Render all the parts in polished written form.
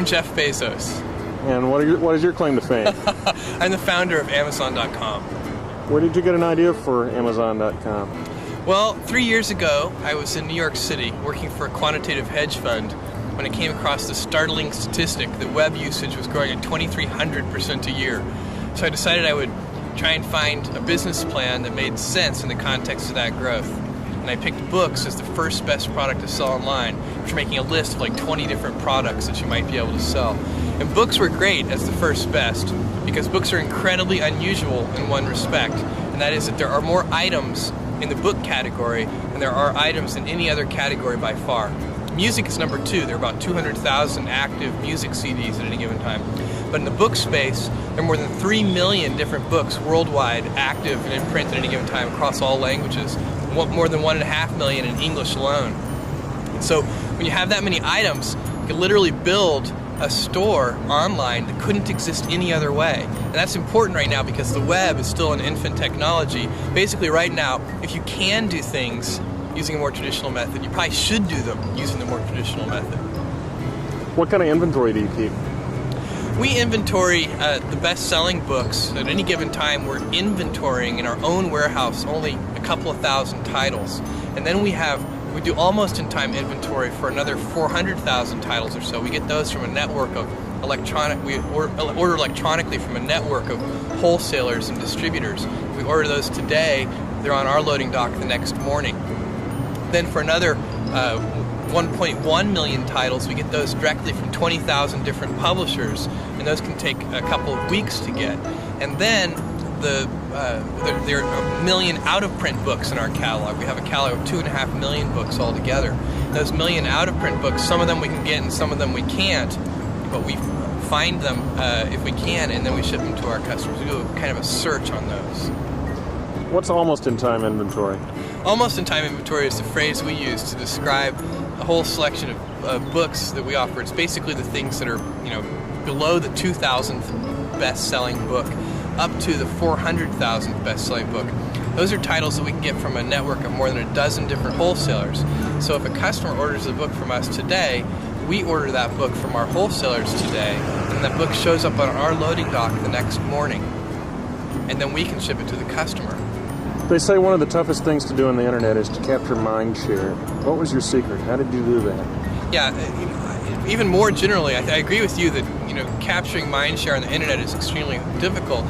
Jeff Bezos. And what is your claim to fame? I'm the founder of Amazon.com. Where did you get an idea for Amazon.com? Well, 3 years ago, I was in New York City working for a quantitative hedge fund when I came across the startling statistic that web usage was growing at 2,300% a year. So I decided I would try and find a business plan that made sense in the context of that growth. And I picked books as the first best product to sell online, after making a list of like 20 different products that you might be able to sell. And books were great as the first best, because books are incredibly unusual in one respect, and that is that there are more items in the book category than there are items in any other category by far. Music is number 2. There are about 200,000 active music CDs at any given time. But in the book space, there are more than 3 million different books worldwide active and in print at any given time across all languages. More than 1.5 million in English alone. And so when you have that many items, you can literally build a store online that couldn't exist any other way. And that's important right now because the web is still an infant technology. Basically right now, if you can do things using a more traditional method, you probably should do them using the more traditional method. What kind of inventory do you keep? We inventory the best-selling books. At any given time, we're inventorying in our own warehouse only a couple of thousand titles. And then we do almost in-time inventory for another 400,000 titles or so. We get those from a network of we order electronically from a network of wholesalers and distributors. We order those today, they're on our loading dock the next morning. Then for another 1.1 million titles, we get those directly from 20,000 different publishers, and those can take a couple of weeks to get. And then there are 1 million out-of-print books in our catalog. We have a catalog of 2.5 million books altogether. Those 1 million out-of-print books, some of them we can get and some of them we can't, but we find them if we can, and then we ship them to our customers. We do kind of a search on those. What's almost-in-time inventory? Almost-in-time inventory is the phrase we use to describe a whole selection of books that we offer. It's basically the things that are, below the 2,000th best-selling book up to the 400,000th best-selling book. Those are titles that we can get from a network of more than a dozen different wholesalers. So if a customer orders a book from us today, we order that book from our wholesalers today, and that book shows up on our loading dock the next morning, and then we can ship it to the customer. They say one of the toughest things to do on the internet is to capture mind share. What was your secret? How did you do that? Yeah, even more generally, I agree with you that capturing mind share on the internet is extremely difficult.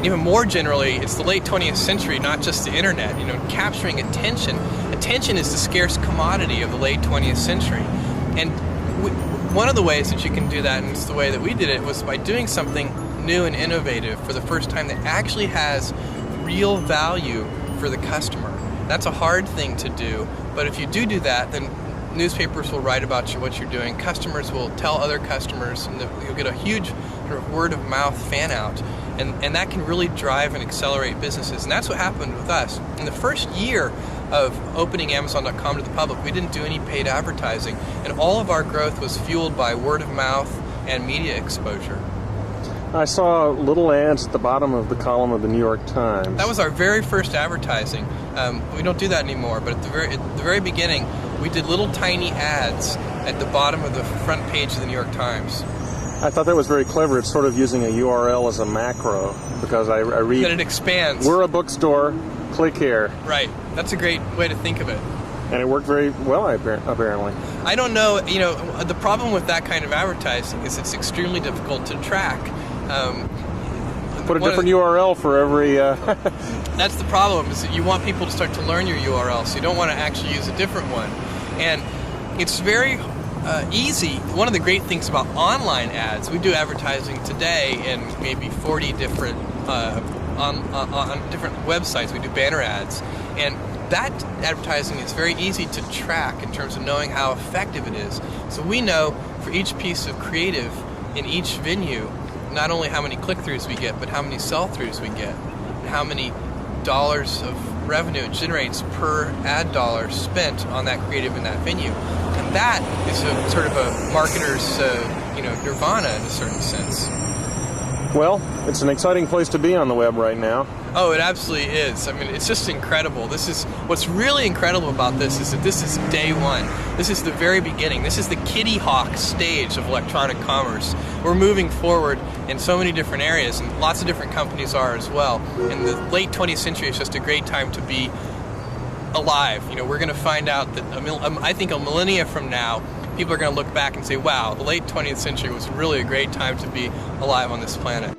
Even more generally, it's the late 20th century, not just the internet. Capturing attention. Attention is the scarce commodity of the late 20th century. And one of the ways that you can do that, and it's the way that we did it, was by doing something new and innovative for the first time that actually has real value for the customer. That's a hard thing to do, but if you do that, then newspapers will write about what you're doing, customers will tell other customers, and you'll get a huge sort of word-of-mouth fan-out, and that can really drive and accelerate businesses, and that's what happened with us. In the first year of opening Amazon.com to the public, we didn't do any paid advertising, and all of our growth was fueled by word-of-mouth and media exposure. I saw little ads at the bottom of the column of the New York Times. That was our very first advertising. We don't do that anymore, but at the very beginning, we did little tiny ads at the bottom of the front page of the New York Times. I thought that was very clever. It's sort of using a URL as a macro, because I read... That it expands. We're a bookstore, click here. Right. That's a great way to think of it. And it worked very well, apparently. I don't know, the problem with that kind of advertising is it's extremely difficult to track. Put a different URL for every... That's the problem, is that you want people to start to learn your URL, so you don't want to actually use a different one. And it's very easy. One of the great things about online ads, we do advertising today in maybe 40 different, on different websites. We do banner ads. And that advertising is very easy to track in terms of knowing how effective it is. So we know for each piece of creative in each venue, not only how many click-throughs we get, but how many sell-throughs we get, and how many dollars of revenue it generates per ad dollar spent on that creative in that venue. And that is a sort of a marketer's nirvana in a certain sense. Well, it's an exciting place to be on the web right now. Oh, it absolutely is. I mean, it's just incredible. What's really incredible about this is that this is day one. This is the very beginning. This is the Kitty Hawk stage of electronic commerce. We're moving forward in so many different areas, and lots of different companies are as well. And the late 20th century is just a great time to be alive. You know, we're going to find out that I think a millennia from now, people are going to look back and say, wow, the late 20th century was really a great time to be alive on this planet.